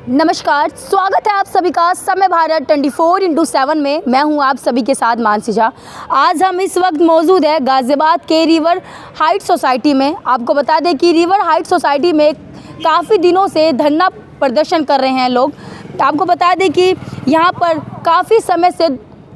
नमस्कार, स्वागत है आप सभी का समय भारत 24/7 में। मैं हूं आप सभी के साथ मानसी झा। आज हम इस वक्त मौजूद है गाज़ियाबाद के रिवर हाइट सोसाइटी में। आपको बता दें कि रिवर हाइट सोसाइटी में काफ़ी दिनों से धरना प्रदर्शन कर रहे हैं लोग। आपको बता दें कि यहां पर काफ़ी समय से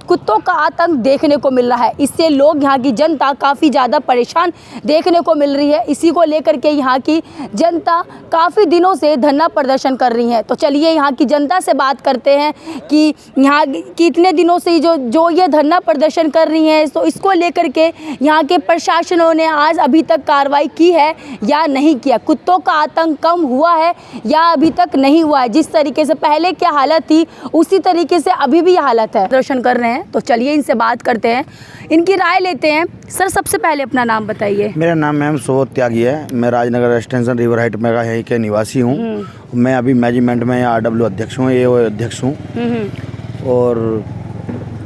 कुत्तों का आतंक देखने को मिल रहा है। इससे लोग, यहाँ की जनता काफ़ी ज़्यादा परेशान देखने को मिल रही है। इसी को लेकर के यहाँ की जनता काफ़ी दिनों से धरना प्रदर्शन कर रही है। तो चलिए यहाँ की जनता से बात करते हैं कि यहाँ कितने दिनों से जो ये धरना प्रदर्शन कर रही हैं, तो इसको लेकर के यहाँ के प्रशासनों ने आज अभी तक कार्रवाई की है या नहीं किया। कुत्तों का आतंक कम हुआ है या अभी तक नहीं हुआ है। जिस तरीके से पहले क्या हालत थी उसी तरीके से अभी भी हालत है। प्रदर्शन कर रहे हैं, तो चलिए इनसे बात करते हैं, इनकी राय लेते हैं। सर, सबसे पहले अपना नाम बताइए। मेरा नाम मैम सुबोध त्यागी है। मैं राजनगर एक्सटेंशन रिवर हाइट में यहीं के निवासी हूँ। मैं अभी मैनेजमेंट में आरडब्ल्यू अध्यक्ष हूँ, एओ अध्यक्ष हूँ। और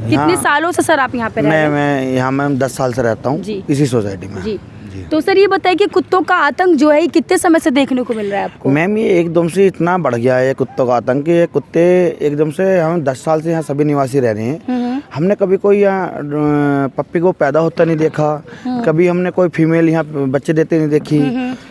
कितने सालों से सर आप यहाँ पे रह रहे हैं? मैं यहाँ मैम 10 साल से रहता हूँ इसी सोसाइटी में। जी। तो सर ये बताइए कि कुत्तों का आतंक जो है कितने समय से देखने को मिल रहा है आपको? मैम ये एकदम से इतना बढ़ गया है कुत्तों का आतंक। ये कुत्ते एकदम से, हम 10 साल से यहाँ सभी निवासी रह रहे हैं। हमने कभी कोई यहाँ पप्पी को पैदा होता नहीं देखा, कभी हमने कोई फीमेल यहाँ बच्चे देते नहीं देखी।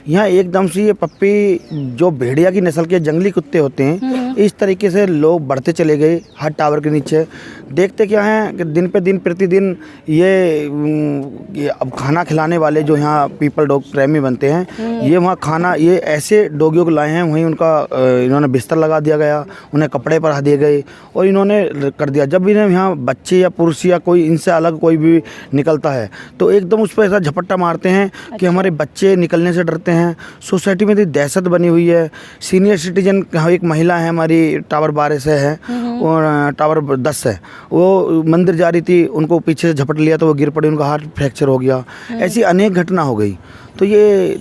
यहाँ एकदम से ये पप्पी जो भेड़िया की नस्ल के जंगली कुत्ते होते हैं, इस तरीके से लोग बढ़ते चले गए हर टावर के नीचे। देखते क्या है कि दिन पे दिन प्रतिदिन ये अब खाना खिलाने वाले जो यहाँ पीपल डॉग प्रेमी बनते हैं, ये वहाँ खाना, ये ऐसे डॉगियों को लाए हैं, वहीं उनका इन्होंने बिस्तर लगा दिया गया, उन्हें कपड़े पहना दिए गए और इन्होंने कर दिया। जब इन्हें यहाँ बच्चे या पुरुष या कोई इनसे अलग कोई भी निकलता है तो एकदम उस पर ऐसा झपट्टा मारते हैं कि हमारे बच्चे निकलने से डरते हैं। सोसाइटी में दहशत बनी हुई है। सीनियर सिटीजन एक महिला है हमारी, टावर 12 से है और टावर 10 से, वो मंदिर जा रही थी, उनको पीछे से झपट लिया तो वो गिर पड़ी, उनका हाथ फ्रैक्चर हो गया। ऐसी अनेक घटना हो गई। तो ये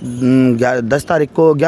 11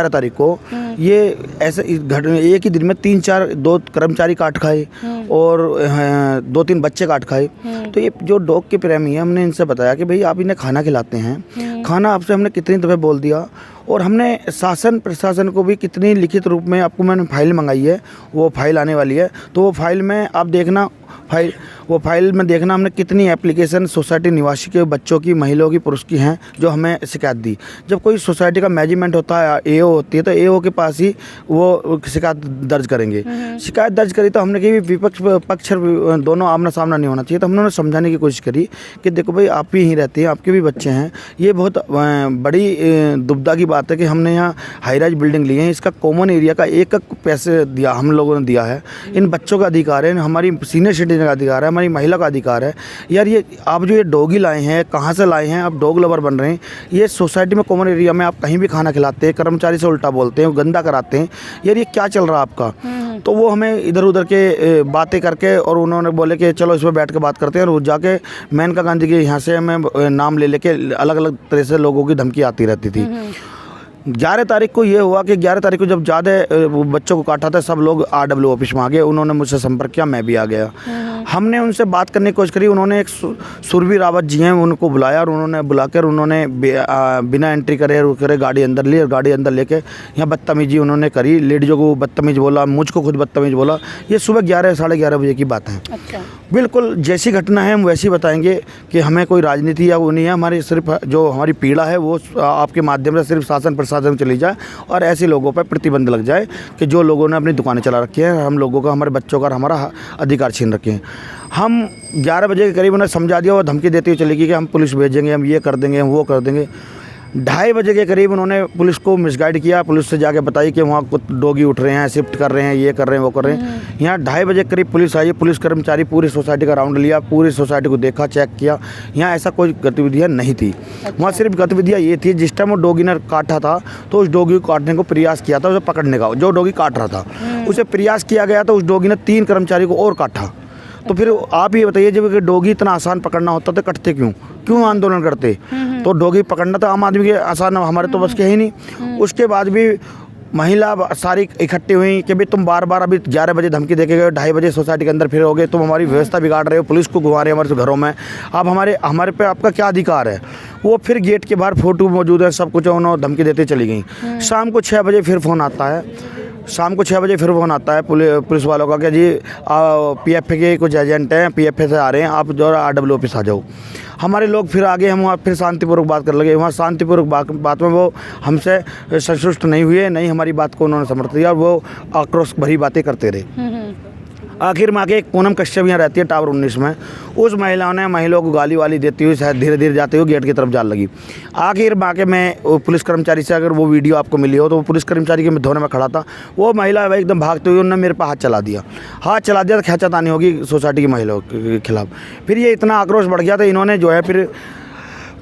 तारीख को ये ऐसे एक ही दिन में 2 कर्मचारी काट खाए और 2-3 बच्चे काट खाए। तो ये जो डॉग के प्रेमी है, हमने इनसे बताया कि भाई आप इन्हें खाना खिलाते हैं, खाना आपसे हमने कितनी दफ़े बोल दिया और हमने शासन प्रशासन को भी कितनी लिखित रूप में आपको मैंने फाइल मंगाई है, वो फाइल आने वाली है। तो वो फाइल में आप देखना, फाइल में देखना हमने कितनी एप्लीकेशन सोसाइटी निवासी के बच्चों की, महिलाओं की, पुरुष की हैं जो हमें शिकायत दी। जब कोई सोसाइटी का मैनेजमेंट होता है, एओ होती है, तो एओ के पास ही वो शिकायत दर्ज करेंगे। शिकायत दर्ज करी तो हमने कही विपक्ष पक्ष दोनों आमना सामना नहीं होना चाहिए। तो हमने समझाने की कोशिश करी कि देखो भाई आप भी यहीं रहते हैं, आपके भी बच्चे हैं। ये बहुत बड़ी दुविधा की बात है कि हमने यहाँ हाई राइज बिल्डिंग ली है, इसका कॉमन एरिया का एक पैसे दिया, हम लोगों ने दिया है। इन बच्चों का अधिकार है, हमारी सीनियर सिटीजन का अधिकार है, हमारी महिला का अधिकार है। यार ये आप जो ये डॉगी लाए हैं, कहाँ से लाए हैं? आप डॉग लवर बन रहे हैं। ये सोसाइटी में कॉमन एरिया में आप कहीं भी खाना खिलाते हैं, कर्मचारी से उल्टा बोलते हैं, गंदा कराते हैं। यार ये क्या चल रहा है आपका? तो वो हमें इधर उधर के बातें करके और उन्होंने बोले कि चलो इस पर बैठ के बात करते हैं। और वो जाके मेनका गांधी के यहाँ से हमें नाम ले लेके अलग अलग तरह से लोगों की धमकी आती रहती थी। 11 तारीख को ये हुआ कि 11 तारीख को जब ज़्यादा बच्चों को काटा था, सब लोग आरडब्ल्यू ऑफिस में आ गए। उन्होंने मुझसे संपर्क किया, मैं भी आ गया। हमने उनसे बात करने की कोशिश करी। उन्होंने एक सुरभि रावत जी हैं, उनको बुलाया और उन्होंने बुलाकर उन्होंने बिना एंट्री करे गाड़ी अंदर ली और गाड़ी अंदर लेके यहाँ बदतमीजी उन्होंने करी। लेडीज़ों को बदतमीज बोला, मुझको खुद बदतमीज बोला। ये सुबह 11-11:30 बजे की बात है। अच्छा। बिल्कुल जैसी घटना है हम वैसी बताएंगे कि हमें कोई राजनीति या वो नहीं है। हमारी सिर्फ जो हमारी पीड़ा है वो आपके माध्यम से सिर्फ शासन प्रशासन चली जाए और ऐसे लोगों पर प्रतिबंध लग जाए कि जो लोगों ने अपनी दुकानें चला रखी हैं, हम लोगों का, हमारे बच्चों का हमारा अधिकार छीन रखे हैं। हम 11 बजे के करीब उन्हें समझा दिया और धमकी देती हुई चली गई कि हम पुलिस भेजेंगे, हम ये कर देंगे, हम वो कर देंगे। 2:30 बजे के करीब उन्होंने पुलिस को मिसगाइड किया। पुलिस से जाके बताई कि वहाँ कुछ डॉगी उठ रहे हैं, शिफ्ट कर रहे हैं, ये कर रहे हैं, वो कर रहे हैं। यहाँ 2:30 बजे के करीब पुलिस आई। पुलिस कर्मचारी पूरी सोसाइटी का राउंड लिया, पूरी सोसाइटी को देखा, चेक किया। यहाँ ऐसा कोई गतिविधियाँ नहीं थी। वहाँ सिर्फ गतिविधियाँ ये थी, जिस टाइम वो डॉगी ने काटा था तो उस डॉगी को काटने को प्रयास किया था, उसे पकड़ने का। जो डॉगी काट रहा था उसे प्रयास किया गया, तो उस डॉगी ने 3 कर्मचारी को और काटा। तो फिर आप ये बताइए, जब डॉगी इतना आसान पकड़ना होता तो कटते क्यों आंदोलन करते? तो डॉगी पकड़ना तो आम आदमी के आसान, हमारे तो बस के ही नहीं। उसके बाद भी महिला सारी इकट्ठी हुई कि भाई तुम बार बार अभी 11 बजे धमकी देके गए, 2:30 बजे सोसाइटी के अंदर फिर हो गए, तुम हमारी व्यवस्था बिगाड़ रहे हो, पुलिस को घुमा रहे हो हमारे घरों में, अब हमारे पे आपका क्या अधिकार है? वो फिर गेट के बाहर फोटो मौजूद है, सब कुछ, उन्होंने धमकी देते चली गई। शाम को 6 बजे फिर फ़ोन आता है शाम को 6 बजे फिर फ़ोन आता है पुलिस वालों का कि जी PF के कुछ एजेंट हैं, PF से आ रहे हैं, आप जो RW ऑफिस आ जाओ। हमारे लोग फिर आगे, हम वहाँ फिर शांतिपूर्वक बात कर लगे। वहाँ शांतिपूर्वक बात में वो हमसे संतुष्ट नहीं हुए, नहीं हमारी बात को उन्होंने समर्थन दिया और वो आक्रोश भरी बातें करते रहे। आखिर में आके एक पूनम कश्यप यहाँ रहती है टावर 19 में, उस महिलाओं को गाली वाली देती हुई शायद धीरे धीरे जाते हुए गेट की तरफ जाने लगी। आखिर में आके मैं पुलिस कर्मचारी से, अगर वो वीडियो आपको मिली हो तो वो पुलिस कर्मचारी के धोने में खड़ा था, वो महिला एकदम भागते हुए उन्होंने मेरे पर हाथ चला दिया तो खींचातानी होगी सोसाइटी की महिलाओं के खिलाफ। फिर ये इतना आक्रोश बढ़ गया था, इन्होंने जो है फिर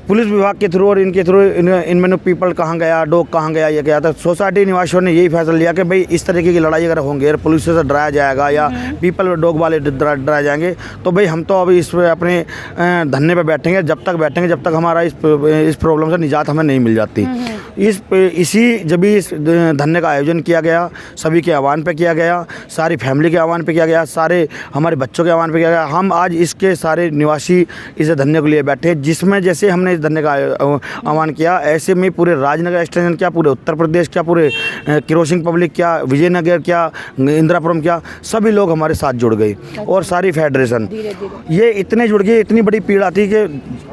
पुलिस विभाग के थ्रू और इनके थ्रू इनमें पीपल कहाँ गया, डॉग कहाँ गया, ये गया था। सोसाइटी निवासियों ने यही फैसला लिया कि भाई इस तरीके की लड़ाई अगर होंगे और पुलिस से डराया जाएगा या पीपल डॉग वाले डराए जाएंगे तो भाई हम तो अभी इस पे अपने धरने पे बैठेंगे, जब तक हमारा इस प्रॉब्लम से निजात हमें नहीं मिल जाती। जब इस धरने का आयोजन किया गया, सभी के आह्वान पे किया गया, सारी फैमिली के आह्वान पे किया गया, सारे हमारे बच्चों के आह्वान पे किया गया। हम आज इसके सारे निवासी इस धरने को लिए बैठे, जिसमें जैसे हमने इस धरने का आह्वान किया, ऐसे में पूरे राजनगर एक्सटेंशन क्या, पूरे उत्तर प्रदेश क्या, पूरे क्रोसिंग पब्लिक क्या, विजयनगर क्या, इंदिरापुरम क्या, सभी लोग हमारे साथ जुड़ गए और सारी फेडरेशन ये इतने जुड़ गए। इतनी बड़ी पीड़ा थी कि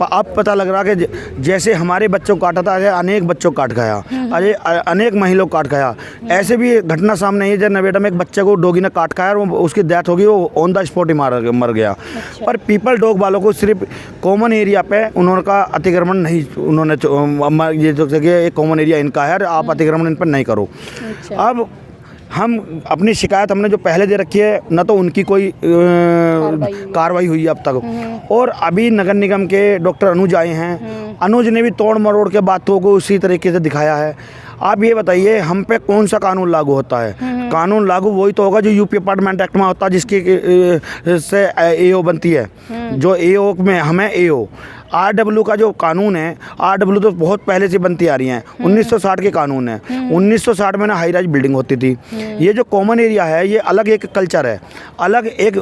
अब पता लग रहा कि जैसे हमारे बच्चों को काटा था, अनेक बच्चों को काट खाया, अरे अनेक महिलाओं को काट खाया। ऐसे भी घटना सामने आई है जब नोएडा में एक बच्चे को डॉगी ने काट खाया और उसकी डेथ हो गई, वो ऑन द स्पॉट ही मर गया। पर पीपल डॉग वालों को सिर्फ कॉमन एरिया पे उनका अतिक्रमण नहीं, उन्होंने ये जो जगह एक कॉमन एरिया इनका है, आप अतिक्रमण इन पर नहीं करो। अब हम अपनी शिकायत हमने जो पहले दे रखी है, न तो उनकी कोई कार्रवाई हुई है अब तक, और अभी नगर निगम के डॉक्टर अनुज आए हैं, अनुज ने भी तोड़ मरोड़ के बातों को उसी तरीके से दिखाया है। आप ये बताइए हम पे कौन सा कानून लागू होता है? कानून लागू वही तो होगा जो यूपी अपार्टमेंट एक्ट में होता है, जिसकी से AO बनती है, जो AO में हमें AO RW का जो कानून है, RW तो बहुत पहले से बनती आ रही हैं, 1960 के कानून है। 1960 में ना हाई राइज बिल्डिंग होती थी। ये जो कॉमन एरिया है ये अलग एक कल्चर है, अलग एक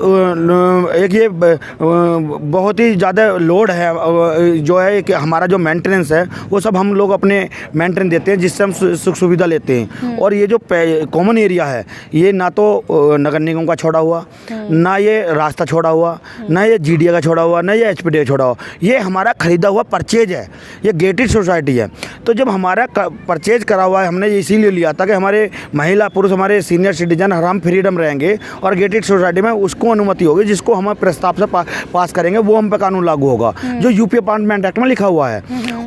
ये बहुत ही ज़्यादा लोड है जो है कि हमारा जो मेंटेनेंस है वो सब हम लोग अपने मेंटेन देते हैं, जिससे हम सुख सुविधा लेते हैं। और ये जो कॉमन एरिया है ये ना तो नगर निगम का छोड़ा हुआ, ना ये रास्ता छोड़ा हुआ, ना ये GDA का छोड़ा हुआ, ना ये HPDA का छोड़ा हुआ, ये हमारा खरीदा हुआ परचेज है, ये गेटेड सोसाइटी है। तो जब हमारा परचेज करा हुआ है, हमने इसीलिए लिया था कि हमारे महिला पुरुष, हमारे सीनियर सिटीजन हम फ्रीडम रहेंगे और गेटेड सोसाइटी में उसको अनुमति होगी जिसको हम प्रस्ताव से पास करेंगे, वो हम पे कानून लागू होगा, जो यूपी अपार्टमेंट एक्ट में लिखा हुआ है।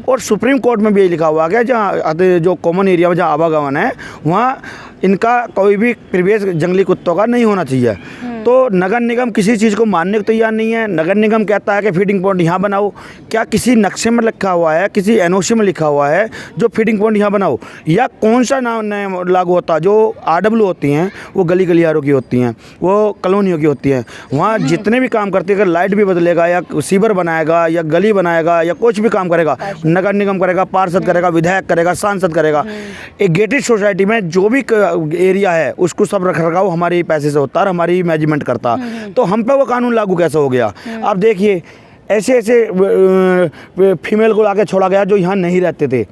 और सुप्रीम कोर्ट में भी यही लिखा हुआ है जहाँ जो कॉमन एरिया में जहाँ आवागमन है वहाँ इनका कोई भी प्रवेश जंगली कुत्तों का नहीं होना चाहिए। तो नगर निगम किसी चीज़ को मानने को तैयार नहीं है। नगर निगम कहता है कि फीडिंग पॉइंट यहाँ बनाओ, क्या किसी नक्शे में लिखा हुआ है, किसी NOC में लिखा हुआ है जो फीडिंग पॉइंट यहाँ बनाओ? या कौन सा नाम लागू होता है? जो RW होती हैं वो गली गलियारों की होती हैं, वो कॉलोनियों की होती हैं, वहाँ जितने भी काम करते हैं, अगर लाइट भी बदलेगा या सीवर बनाएगा या गली बनाएगा या कुछ भी काम करेगा, नगर निगम करेगा, पार्षद करेगा, विधायक करेगा, सांसद करेगा। एक गेटेड सोसाइटी में जो भी एरिया है उसको सब रख रखाव हमारे ही पैसे से होता है, हमारी ही मैनेजमेंट करता। तो हम पे वो कानून लागू कैसे हो गया? अब देखिए ऐसे ऐसे फीमेल को लाके छोड़ा गया जो यहाँ नहीं रहते थे।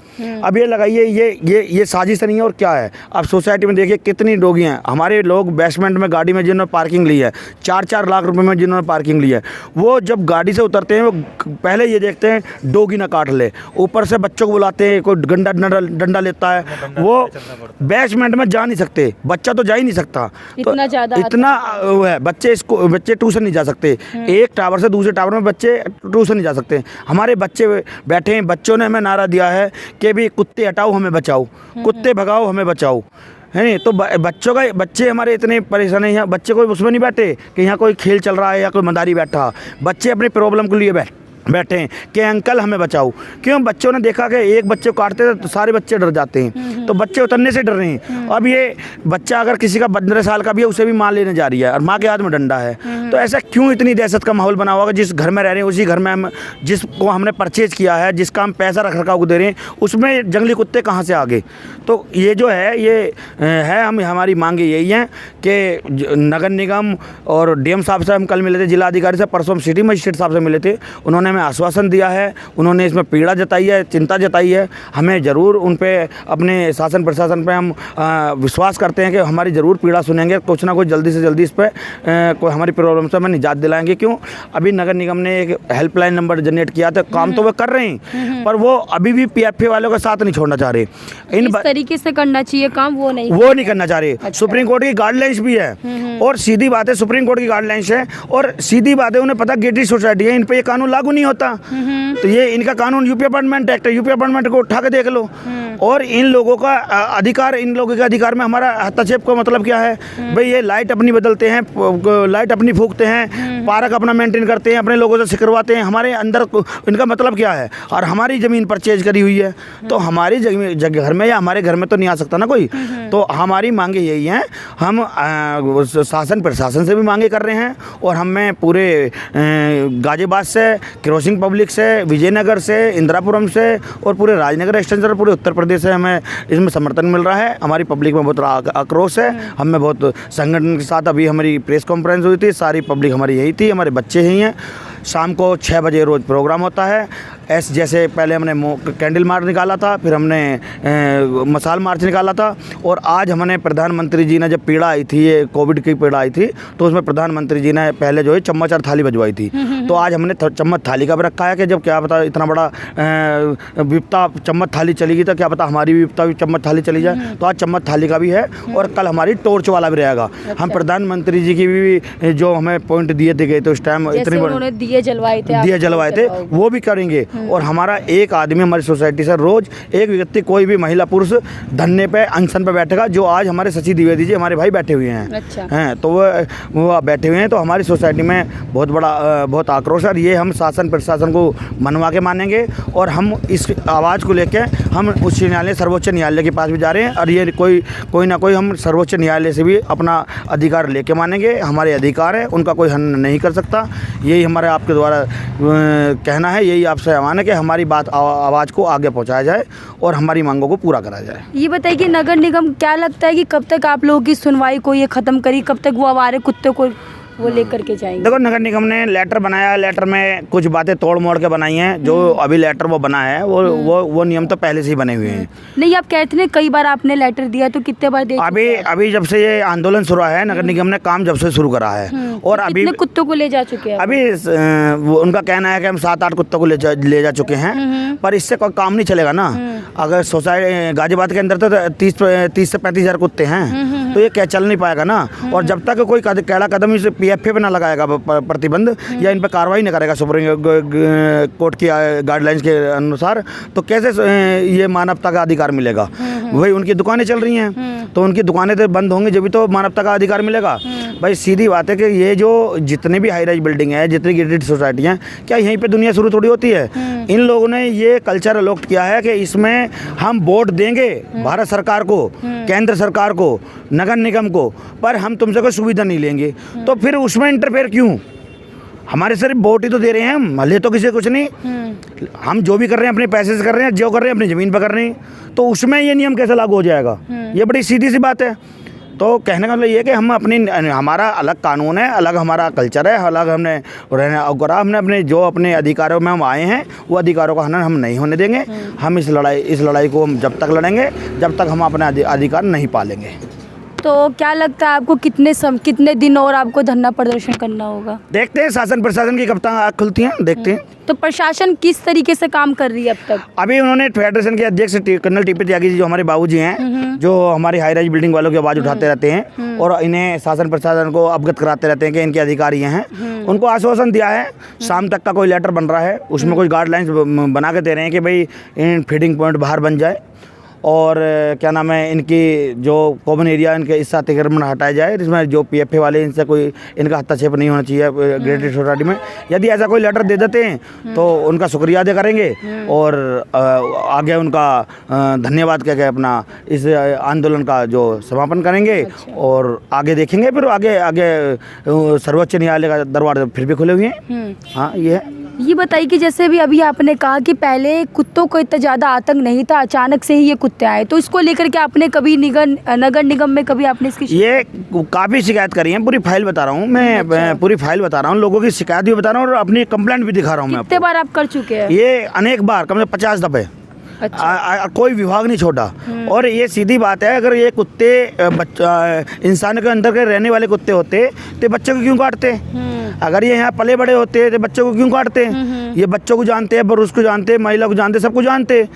अब ये लगाइए ये साजिश नहीं है और क्या है? अब सोसाइटी में देखिए कितनी डोगी हैं। हमारे लोग बेसमेंट में गाड़ी में जिन्होंने पार्किंग ली है, 4-4 लाख रुपए में जिन्होंने पार्किंग ली है, वो जब गाड़ी से उतरते हैं वो पहले ये देखते हैं डोगी ना काट ले, ऊपर से बच्चों को बुलाते हैं, कोई डंडा लेता है, वो बेसमेंट में जा नहीं सकते, बच्चा तो जा ही नहीं सकता, इतना वो है। बच्चे ट्यूशन नहीं जा सकते, एक टावर से दूसरे टावर में बच्चे ट्यूशन नहीं जा सकते। हमारे बच्चे बैठे हैं, बच्चों ने हमें नारा दिया है कि भी कुत्ते हटाओ हमें बचाओ, कुत्ते भगाओ हमें बचाओ, है नहीं? तो बच्चे हमारे इतने परेशान हैं, यहाँ बच्चे कोई उसमें नहीं बैठे कि यहाँ कोई खेल चल रहा है या कोई मदारी बैठा, बच्चे अपनी प्रॉब्लम के लिए बैठे हैं कि अंकल हमें बचाओ। क्यों? बच्चों ने देखा कि एक बच्चे को काटते तो सारे बच्चे डर जाते हैं, तो बच्चे उतरने से डर रहे हैं। अब ये बच्चा अगर किसी का 15 साल का भी है उसे भी मार लेने जा रही है और माँ के हाथ में डंडा है, तो ऐसा क्यों इतनी दहशत का माहौल बना हुआ है? जिस घर में रह रहे हैं उसी घर में हम जिसको हमने परचेज किया है, जिसका हम पैसा रख रखाव को दे रहे हैं, उसमें जंगली कुत्ते कहाँ से आ गए? तो ये जो है ये है, हमारी मांगे यही हैं कि नगर निगम और डीएम साहब से हम कल मिले थे, जिला अधिकारी से, परसों हम सिटी मजिस्ट्रेट साहब से मिले थे। उन्होंने हमें आश्वासन दिया है, उन्होंने इसमें पीड़ा जताई है, चिंता जताई है। हमें ज़रूर उन पे, अपने शासन प्रशासन पे हम विश्वास करते हैं कि हमारी ज़रूर पीड़ा सुनेंगे, कुछ ना कुछ जल्दी से जल्दी इस पर कोई हमारी प्रॉब्लम से हमें निजात दिलाएंगे। क्यों? अभी नगर निगम ने एक हेल्पलाइन नंबर जनरेट किया था, काम तो वो कर रहे हैं, पर वो अभी भी पीएफए वालों का साथ नहीं छोड़ना चाह रहे। इस तरीके से करना चाहिए काम, वो नहीं करना चाह रहे। अच्छा। सुप्रीम कोर्ट की गाइडलाइंस भी है, और सीधी बात है, सुप्रीम कोर्ट की गाइडलाइंस है, और सीधी बात है, उन्हें पता गेटेड सोसाइटी है, इन पे ये कानून लागू नहीं होता। तो ये इनका कानून यूपी अपार्टमेंट एक्ट है, यूपी अपार्टमेंट को उठा के देख लो। और इन लोगों का अधिकार, इन लोगों के अधिकार में हमारा हस्तक्षेप का मतलब क्या है? भाई ये लाइट अपनी बदलते हैं, लाइट अपनी फूकते हैं, पार्क अपना मेंटेन करते हैं, अपने लोगों से सिकरवाते हैं, हमारे अंदर इनका मतलब क्या है? और हमारी ज़मीन परचेज करी हुई है, तो हमारी घर में या हमारे घर में तो नहीं आ सकता ना कोई। तो हमारी मांगे यही हैं, हम शासन प्रशासन से भी मांगे कर रहे हैं, और हमें पूरे गाजियाबाद से, क्रॉसिंग पब्लिक से, विजयनगर से, इंदिरापुरम से और पूरे राजनगर एक्सटेंशन, पूरे उत्तर प्रदेश से हमें इसमें समर्थन मिल रहा है। हमारी पब्लिक में बहुत आक्रोश है, हमें बहुत संगठन के साथ अभी हमारी प्रेस कॉन्फ्रेंस हुई थी, सारी पब्लिक हमारी यही थी, हमारे बच्चे यही हैं। शाम को 6 बजे रोज़ प्रोग्राम होता है। जैसे पहले हमने कैंडल मार्च निकाला था, फिर हमने मसाल मार्च निकाला था, और आज हमने प्रधानमंत्री जी ने जब पीड़ा आई थी, ये कोविड की पीड़ा आई थी, तो उसमें प्रधानमंत्री जी ने पहले जो है चम्मच और थाली बजवाई थी। तो आज हमने चम्मच थाली का भी रखा है कि जब क्या पता इतना बड़ा विपता चम्मच थाली चलेगी, तो क्या पता हमारी भी विपता भी चम्मच थाली चली जाए। तो आज चम्मच थाली का भी है, और कल हमारी टॉर्च वाला भी रहेगा। हम प्रधानमंत्री जी की भी जो हमें पॉइंट दिए थे गए, तो उस टाइम इतनी दिए जलवाए थे वो भी करेंगे। और हमारा एक आदमी हमारी सोसाइटी से रोज एक व्यक्ति, कोई भी महिला पुरुष धरने पे, अनशन पे बैठेगा। जो आज हमारे शशि द्विवेदी जी हमारे भाई बैठे हुए हैं। अच्छा। हैं तो वो बैठे हुए हैं। तो हमारी सोसाइटी में बहुत आक्रोश है। ये हम शासन प्रशासन को मनवा के मानेंगे, और हम इस आवाज़ को लेके हम उच्च न्यायालय, सर्वोच्च न्यायालय के पास भी जा रहे हैं, और ये कोई ना कोई हम सर्वोच्च न्यायालय से भी अपना अधिकार लेके मानेंगे। हमारे अधिकार है, उनका कोई हनन नहीं कर सकता। यही हमारे आपके द्वारा कहना है, यही आपसे आह्वान है कि हमारी बात, आवाज़ को आगे पहुंचाया जाए और हमारी मांगों को पूरा करा जाए। ये बताइए कि नगर निगम क्या लगता है कि कब तक आप लोगों की सुनवाई को ये ख़त्म करी, कब तक वो आवारे कुत्ते को वो लेकर के जाएंगे? देखो, नगर निगम ने लेटर बनाया, लेटर में कुछ बातें तोड़ मोड़ के बनाई हैं। जो अभी लेटर वो बना है, वो नियम तो पहले से ही बने हुए हैं। नहीं, आप कहते हैं कई बार आपने लेटर दिया, तो कितने बार दे? अभी जब से ये आंदोलन शुरू है, नगर निगम ने काम जब से शुरू करा है, और अभी कुत्तों को ले जा चुके हैं। अभी उनका कहना है कि हम 7-8 कुत्तों को ले जा चुके हैं, पर इससे कोई काम नहीं चलेगा ना। अगर सोसाइटी गाजियाबाद के अंदर तो 30 से 35 हज़ार कुत्ते हैं, तो ये क्या चल नहीं पाएगा ना। और जब तक कोई कैड़ा कदम इस पीएफए पे ना लगाएगा प्रतिबंध, या इन पर कार्रवाई नहीं करेगा सुप्रीम कोर्ट की गाइडलाइंस के अनुसार, तो कैसे ये मानवता का अधिकार मिलेगा? वही उनकी दुकानें चल रही हैं, तो उनकी दुकानें तो बंद होंगी, जब भी तो मानवता का अधिकार मिलेगा। भाई सीधी बात है कि ये जो जितने भी हाई राइज बिल्डिंग है, जितनी गेटेड सोसाइटी हैं, क्या यहीं पे दुनिया शुरू थोड़ी होती है? इन लोगों ने ये कल्चर अडॉप्ट किया है कि इसमें हम वोट देंगे भारत सरकार को, केंद्र सरकार को, नगर निगम को, पर हम तुमसे कोई सुविधा नहीं लेंगे। तो फिर उसमें इंटरफेयर क्यों? हमारे सिर्फ वोट ही तो दे रहे हैं, हम ले तो किसी कुछ नहीं। हम जो भी कर रहे हैं अपने पैसे से कर रहे हैं, जो कर रहे हैं अपनी ज़मीन पर कर रहे हैं, तो उसमें ये नियम कैसे लागू हो जाएगा? ये बड़ी सीधी सी बात है। तो कहने का मतलब ये है कि हम हमारा अलग कानून है, अलग हमारा कल्चर है, अलग हमने अपने जो अपने अधिकारों में हम आए हैं, वो अधिकारों का हनन हम नहीं होने देंगे। हम इस लड़ाई को हम जब तक लड़ेंगे, जब तक हम अपने अधिकार नहीं पालेंगे। तो क्या लगता है आपको कितने दिन और आपको धरना प्रदर्शन करना होगा? देखते हैं शासन प्रशासन की कब तक आँख खुलती हैं, देखते हैं। तो प्रशासन किस तरीके से काम कर रही है अब तक? अभी उन्होंने फेडरेशन के अध्यक्ष कर्नल टीपी त्यागी जी, जो हमारे बाबूजी हैं, जो हमारी हाई राइज बिल्डिंग वालों की आवाज़ उठाते रहते हैं और इन्हें शासन प्रशासन को अवगत कराते रहते हैं कि इनके अधिकारी हैं, उनको आश्वासन दिया है। शाम तक का कोई लेटर बन रहा है, उसमें कुछ गाइडलाइंस बना के दे रहे हैं कि भाई इन फीडिंग पॉइंट बाहर बन जाए, और क्या नाम है, इनकी जो कॉमन एरिया इनके इस अतिक्रमण हटाया जाए, इसमें जो PFA वाले इनसे कोई इनका हस्तक्षेप नहीं होना चाहिए ग्रेटेड सोसाइटी में। यदि ऐसा कोई लेटर दे देते हैं तो उनका शुक्रिया अदा करेंगे और आगे उनका धन्यवाद कह के अपना इस आंदोलन का जो समापन करेंगे और आगे देखेंगे। फिर आगे सर्वोच्च न्यायालय का दरबार फिर भी खुले हुए हैं। हाँ, ये बताइए कि जैसे भी अभी आपने कहा कि पहले कुत्तों को इतना ज़्यादा आतंक नहीं था, अचानक से ही ये कुत्ते आए, तो इसको लेकर के आपने कभी नगर निगम में कभी आपने इसकी ये काफ़ी शिकायत करी है। पूरी फाइल बता रहा हूँ मैं, पूरी फाइल बता रहा हूँ, लोगों की शिकायत भी बता रहा हूँ और अपनी कंप्लेंट भी दिखा रहा हूँ मैं। कितने बार आप कर चुके हैं? ये अनेक बार, कम से कम 50 दफ़े। अच्छा। कोई विभाग नहीं छोड़ा। और ये सीधी बात है, अगर ये कुत्ते इंसान के अंदर के रहने वाले कुत्ते होते तो बच्चों को क्यों काटते? अगर ये यहाँ पले बड़े होते तो बच्चों को क्यों काटते? ये बच्चों को जानते हैं, पुरुष को जानते हैं, महिला को जानते हैं, सबको जानते हैं।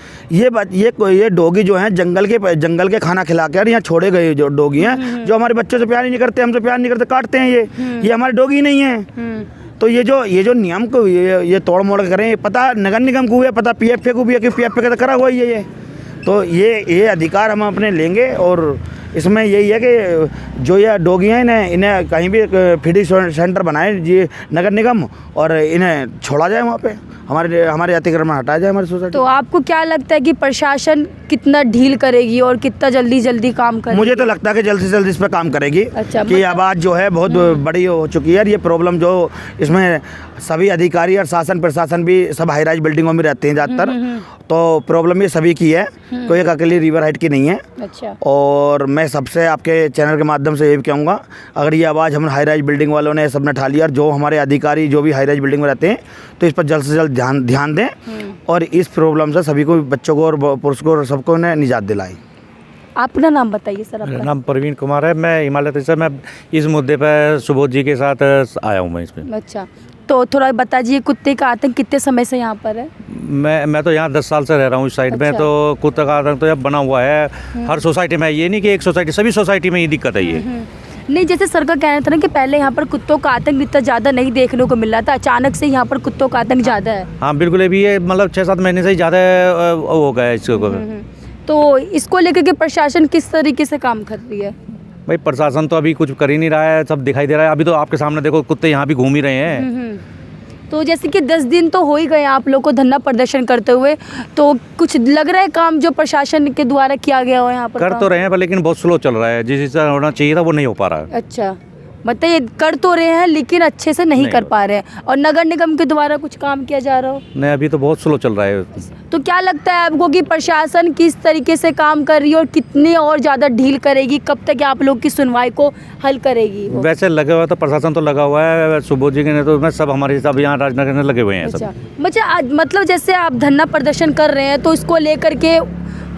ये डॉगी जो हैं जंगल के खाना खिला कर यहाँ छोड़े गए जो डॉगी हैं, जो हमारे बच्चों से प्यार ही नहीं करते, हमसे प्यार नहीं करते, काटते हैं। ये हमारे डॉगी नहीं है। तो ये जो नियम को ये तोड़ मोड़ करें, पता नगर निगम को भी है, पता PFA को भी है कि PFA का तो करा हुआ ही है ये। तो ये अधिकार हम अपने लेंगे और इसमें यही है कि जो ये डॉगी हैं इन्हें कहीं भी फीडिंग सेंटर बनाए जी नगर निगम और इन्हें छोड़ा जाए वहाँ पे, हमारे अतिक्रमण हटाया जाए हमारी सोसाइटी। तो आपको क्या लगता है कि प्रशासन कितना ढील करेगी और कितना जल्दी काम करेगी? मुझे तो लगता है कि जल्दी से जल्दी इस पर काम करेगी। अच्छा, कि आवाज़ जो है बहुत बड़ी हो चुकी है। ये प्रॉब्लम जो इसमें सभी अधिकारी और शासन प्रशासन भी सब हाई राइज बिल्डिंगों में रहते हैं ज़्यादातर, तो प्रॉब्लम ये सभी की है, कोई एक अकेली रिवर हाइट की नहीं है। अच्छा। और मैं सबसे आपके चैनल के माध्यम से ये भी कहूँगा, अगर ये आवाज़ हम हाई राइज बिल्डिंग वालों ने सबने उठा लिया और जो हमारे अधिकारी जो भी हाई राइज बिल्डिंग में रहते हैं तो इस पर जल्द से जल्द ध्यान दें और इस प्रॉब्लम से सभी को, बच्चों को और पुरुष को और सबको ने निजात दिलाई। अपना नाम बताइए सर। मेरा नाम प्रवीण कुमार है, मैं हिमालय से। मैं इस मुद्दे पर सुबोध जी के साथ आया हूँ मैं इसमें। अच्छा, तो थोड़ा बताइए कुत्ते का आतंक कितने समय से यहाँ पर है? मैं तो यहाँ 10 साल से रह रहा हूँ इस साइड में। अच्छा। तो कुत्ते का आतंक तो अब बना हुआ है हर सोसाइटी में। ये नहीं कि एक सोसाइटी, सभी सोसाइटी में ये दिक्कत है ये। नहीं, जैसे सर का कहना था ना कि पहले यहाँ पर कुत्तों का आतंक इतना ज़्यादा नहीं देखने को मिल रहा था, अचानक से यहाँ पर कुत्तों का आतंक ज़्यादा है। हाँ बिल्कुल, अभी ये मतलब 6-7 महीने से ही ज़्यादा हो गया है इसको। तो इसको लेकर के प्रशासन किस तरीके से काम कर रही है? भाई प्रशासन तो अभी कुछ कर ही नहीं रहा है, सब दिखाई दे रहा है। अभी तो आपके सामने देखो कुत्ते यहाँ भी घूम ही रहे हैं। तो जैसे कि 10 दिन तो हो ही गए आप लोग को धरना प्रदर्शन करते हुए, तो कुछ लग रहा है काम जो प्रशासन के द्वारा किया गया हो यहाँ पर? कर तो रहे हैं पर लेकिन बहुत स्लो चल रहा है, जिस हिसाब से होना चाहिए था वो नहीं हो पा रहा है। अच्छा, मतलब ये कर तो रहे हैं लेकिन अच्छे से नहीं कर पा रहे हैं। और नगर निगम के द्वारा कुछ काम किया जा रहा हो? नहीं, अभी तो बहुत स्लो चल रहा है। तो क्या लगता है आपको कि प्रशासन किस तरीके से काम कर रही है और कितनी और ज़्यादा ढील करेगी? कब तक आप लोग की सुनवाई को हल करेगी? वैसे लगे हुआ तो प्रशासन तो लगा हुआ है, सुबोध जी के नेतृत्व में सब हमारे सब यहाँ राजनगर में लगे हुए हैं। अच्छा, मतलब जैसे आप धरना प्रदर्शन कर रहे हैं तो इसको लेकर के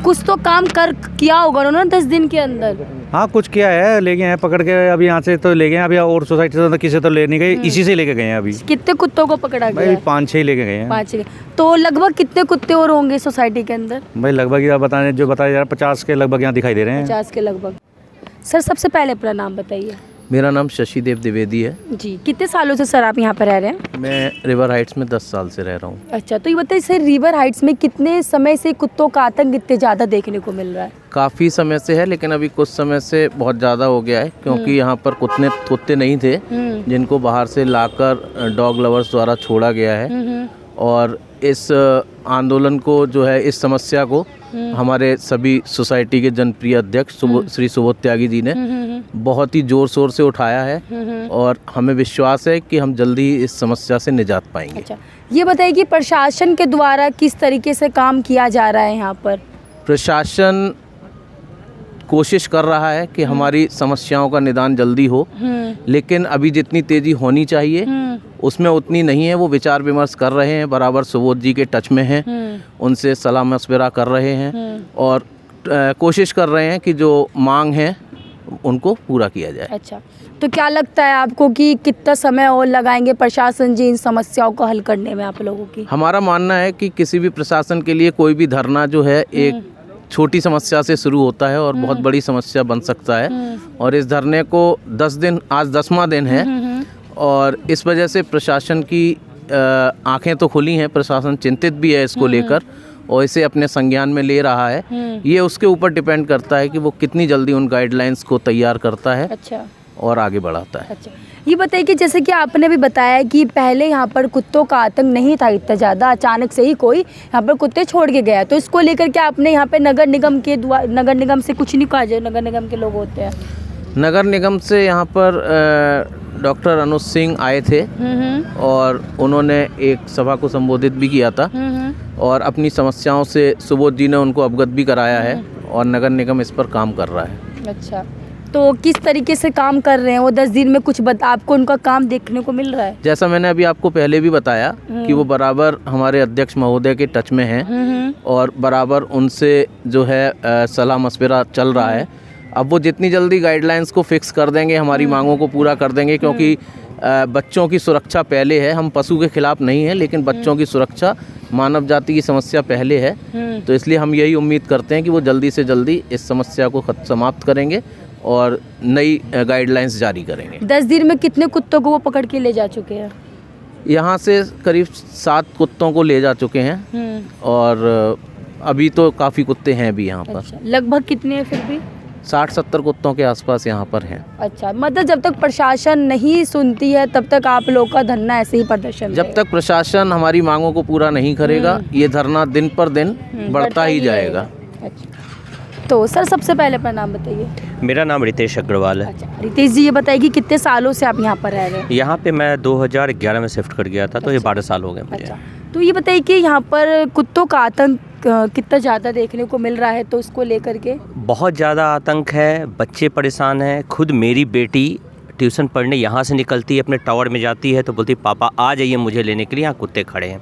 कुछ तो काम किया होगा उन्होंने 10 दिन के अंदर? हाँ कुछ किया है, ले गए हैं पकड़ के। अभी यहाँ से तो ले गए हैं, अभी और सोसाइटी से तो किसी तो ले नहीं गए, इसी से लेके गए हैं। अभी कितने कुत्तों को पकड़ा गया है? 5-6 लेके गए हैं। 5। तो लगभग कितने कुत्ते और होंगे सोसाइटी के अंदर? भाई लगभग जो बताया जा रहा है 50 के लगभग यहाँ दिखाई दे रहे हैं। 50 के लगभग। सर सबसे पहले अपना नाम बताइए। मेरा नाम शशिदेव द्विवेदी है जी। कितने सालों से सर आप यहाँ पर रह रहे हैं? मैं रिवर हाइट्स में 10 साल से रह रहा हूँ। अच्छा, तो ये बताइए सर रिवर हाइट्स में कितने समय से कुत्तों का आतंक इतने ज़्यादा देखने को मिल रहा है? काफ़ी समय से है, लेकिन अभी कुछ समय से बहुत ज़्यादा हो गया है, क्योंकि यहाँ पर कुत्ते नहीं थे जिनको बाहर से लाकर डॉग लवर्स द्वारा छोड़ा गया है। और इस आंदोलन को जो है, इस समस्या को हमारे सभी सोसाइटी के जनप्रिय अध्यक्ष श्री सुबोध त्यागी जी ने बहुत ही ज़ोर शोर से उठाया है और हमें विश्वास है कि हम जल्दी ही इस समस्या से निजात पाएंगे। अच्छा, ये बताइए कि प्रशासन के द्वारा किस तरीके से काम किया जा रहा है यहाँ पर? प्रशासन कोशिश कर रहा है कि हमारी समस्याओं का निदान जल्दी हो, लेकिन अभी जितनी तेज़ी होनी चाहिए उसमें उतनी नहीं है। वो विचार विमर्श कर रहे हैं, बराबर सुबोध जी के टच में हैं, उनसे सलाह मशवरा कर रहे हैं और कोशिश कर रहे हैं कि जो मांग है उनको पूरा किया जाए। अच्छा, तो क्या लगता है आपको कि कितना समय और लगाएंगे प्रशासन जी इन समस्याओं को हल करने में आप लोगों की? हमारा मानना है कि किसी भी प्रशासन के लिए कोई भी धरना जो है एक छोटी समस्या से शुरू होता है और बहुत बड़ी समस्या बन सकता है। और इस धरने को 10 दिन, आज 10वां दिन है और इस वजह से प्रशासन की आंखें तो खुली हैं, प्रशासन चिंतित भी है इसको लेकर और इसे अपने संज्ञान में ले रहा है, ये उसके ऊपर डिपेंड करता है कि वो कितनी जल्दी उन गाइडलाइंस को तैयार करता है अच्छा और आगे बढ़ाता है। अच्छा, ये बताइए कि जैसे कि आपने भी बताया कि पहले यहाँ पर कुत्तों का आतंक नहीं था इतना ज़्यादा, अचानक से ही कोई यहाँ पर कुत्ते छोड़ के गया, तो इसको लेकर के आपने यहाँ पे नगर निगम से कुछ नहीं कहा, जो नगर निगम के लोग होते हैं? नगर निगम से यहाँ पर डॉक्टर अनुज सिंह आए थे और उन्होंने एक सभा को संबोधित भी किया था और अपनी समस्याओं से सुबोध जी ने उनको अवगत भी कराया है और नगर निगम इस पर काम कर रहा है। अच्छा, तो किस तरीके से काम कर रहे हैं वो? 10 दिन में कुछ आपको उनका काम देखने को मिल रहा है? जैसा मैंने अभी आपको पहले भी बताया कि वो बराबर हमारे अध्यक्ष महोदय के टच में हैं और बराबर उनसे जो है सलाह मशविरा चल रहा है। अब वो जितनी जल्दी गाइडलाइंस को फिक्स कर देंगे, हमारी मांगों को पूरा कर देंगे, क्योंकि बच्चों की सुरक्षा पहले है। हम पशु के खिलाफ नहीं है, लेकिन बच्चों की सुरक्षा मानव जाति की समस्या पहले है। तो इसलिए हम यही उम्मीद करते हैं कि वो जल्दी से जल्दी इस समस्या को समाप्त करेंगे और नई गाइडलाइंस जारी करेंगे। 10 दिन में कितने कुत्तों को वो पकड़ के ले जा चुके हैं? यहाँ से करीब 7 कुत्तों को ले जा चुके हैं और अभी तो काफ़ी कुत्ते हैं भी यहाँ पर। अच्छा, लगभग कितने हैं फिर भी? 60-70 कुत्तों के आसपास यहाँ पर हैं। अच्छा, मतलब जब तक प्रशासन नहीं सुनती है तब तक आप लोग का धरना ऐसे ही प्रदर्शन जब तक प्रशासन हमारी मांगों को पूरा नहीं करेगा, ये धरना दिन पर दिन बढ़ता ही जाएगा। अच्छा, तो सर सबसे पहले अपना नाम बताइए। मेरा नाम रितेश अग्रवाल है। अच्छा, रितेश जी ये बताइए कि कितने सालों से आप यहाँ पर रह रहे हैं? यहाँ पे मैं 2011 में शिफ्ट कर गया था, तो ये 12 साल हो गए मुझे। अच्छा, तो ये बताइए कि यहाँ पर कुत्तों का आतंक कितना ज़्यादा देखने को मिल रहा है, तो उसको लेकर के? बहुत ज़्यादा आतंक है, बच्चे परेशान हैं। खुद मेरी बेटी ट्यूशन पढ़ने यहाँ से निकलती है, अपने टावर में जाती है तो बोलती है पापा आ जाइए मुझे लेने के लिए, यहाँ कुत्ते खड़े हैं।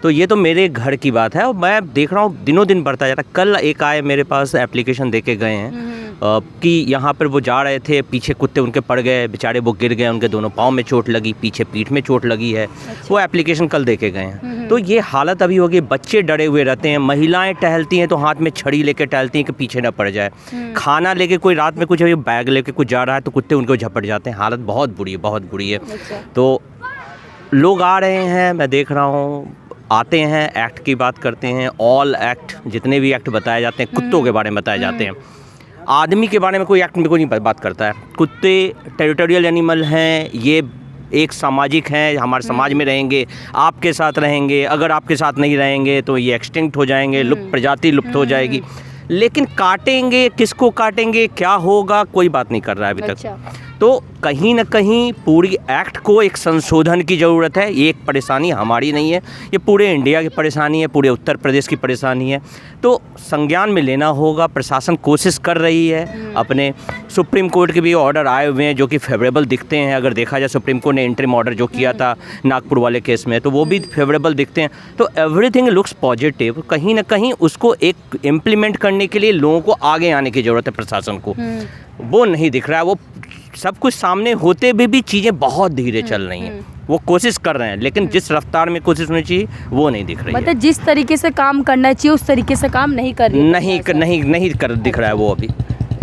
तो ये तो मेरे घर की बात है और मैं देख रहा हूँ दिनों दिन बढ़ता जा रहा है। कल एक आए मेरे पास, एप्लीकेशन दे के गए हैं कि यहाँ पर वो जा रहे थे, पीछे कुत्ते उनके पड़ गए, बेचारे वो गिर गए, उनके दोनों पाँव में चोट लगी, पीछे पीठ में चोट लगी है। वो एप्लीकेशन कल दे के गए हैं। तो ये हालत अभी होगी, बच्चे डरे हुए रहते हैं, महिलाएं टहलती हैं तो हाथ में छड़ी लेके टहलती हैं कि पीछे ना पड़ जाए। खाना लेके कोई रात में कुछ बैग लेके कुछ जा रहा है तो कुत्ते उनको झपट जाते हैं। हालत बहुत बुरी है, बहुत बुरी है। तो लोग आ रहे हैं, मैं देख रहा हूँ, आते हैं, एक्ट की बात करते हैं, ऑल एक्ट, जितने भी एक्ट बताए जाते हैं कुत्तों के बारे में बताए जाते हैं। आदमी के बारे में कोई एक्ट में कोई नहीं बात करता है। कुत्ते टेरिटोरियल एनिमल हैं, ये एक सामाजिक हैं, हमारे समाज में रहेंगे, आपके साथ रहेंगे। अगर आपके साथ नहीं रहेंगे तो ये एक्सटिंक्ट हो जाएंगे, प्रजाति लुप्त हो जाएगी। लेकिन काटेंगे, किसको काटेंगे, क्या होगा, कोई बात नहीं कर रहा है अभी तक। तो कहीं ना कहीं पूरी एक्ट को एक संशोधन की ज़रूरत है। ये एक परेशानी हमारी नहीं है, ये पूरे इंडिया की परेशानी है, पूरे उत्तर प्रदेश की परेशानी है। तो संज्ञान में लेना होगा। प्रशासन कोशिश कर रही है, अपने सुप्रीम कोर्ट के भी ऑर्डर आए हुए हैं जो कि फेवरेबल दिखते हैं। अगर देखा जाए सुप्रीम कोर्ट ने इंटरिम ऑर्डर जो किया था नागपुर वाले केस में, तो वो भी फेवरेबल दिखते हैं। तो एवरीथिंग लुक्स पॉजिटिव। कहीं ना कहीं उसको एक इम्प्लीमेंट करने के लिए लोगों को आगे आने की ज़रूरत है, प्रशासन को। वो नहीं दिख रहा है, वो सब कुछ सामने होते भी चीज़ें बहुत धीरे चल रही हैं। वो कोशिश कर रहे हैं, लेकिन जिस रफ्तार में कोशिश होनी चाहिए वो नहीं दिख रही है। मतलब जिस तरीके से काम करना चाहिए उस तरीके से काम नहीं कर रही है। दिख रहा है वो अभी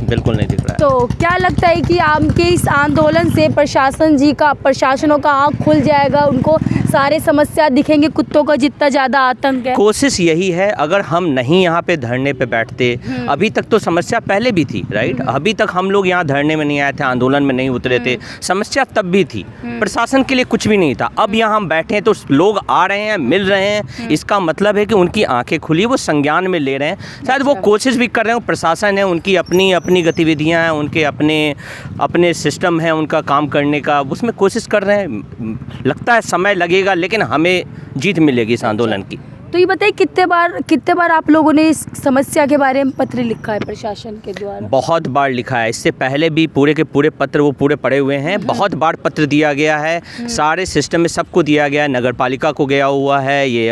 बिल्कुल नहीं दिख रहा है। तो क्या लगता है कि आपके इस आंदोलन से प्रशासनों का आँख खुल जाएगा, उनको सारे समस्या दिखेंगे, कुत्तों का जितना ज़्यादा आतंक है? कोशिश यही है, अगर हम नहीं यहाँ पे धरने पे बैठते, अभी तक तो समस्या पहले भी थी, राइट? अभी तक हम लोग यहाँ धरने में नहीं आए थे, आंदोलन में नहीं उतरे थे, समस्या तब भी थी, प्रशासन के लिए कुछ भी नहीं था। अब यहाँ हम बैठे हैं तो लोग आ रहे हैं, मिल रहे हैं, इसका मतलब है कि उनकी आंखें खुली, वो संज्ञान में ले रहे हैं। शायद वो कोशिश भी कर रहे हैं, प्रशासन है, उनकी अपनी गतिविधियाँ हैं, उनके अपने सिस्टम है उनका काम करने का, उसमें कोशिश कर रहे हैं। लगता है समय लगेगा, लेकिन हमें जीत मिलेगी इस आंदोलन की। तो ये बताइए कितने बार आप लोगों ने इस समस्या के बारे में पत्र लिखा है प्रशासन के द्वारा? बहुत बार लिखा है, इससे पहले भी पूरे के पूरे पत्र वो पूरे पड़े हुए हैं। बहुत बार पत्र दिया गया है, सारे सिस्टम में सबको दिया गया है। नगर पालिका को गया हुआ है, ये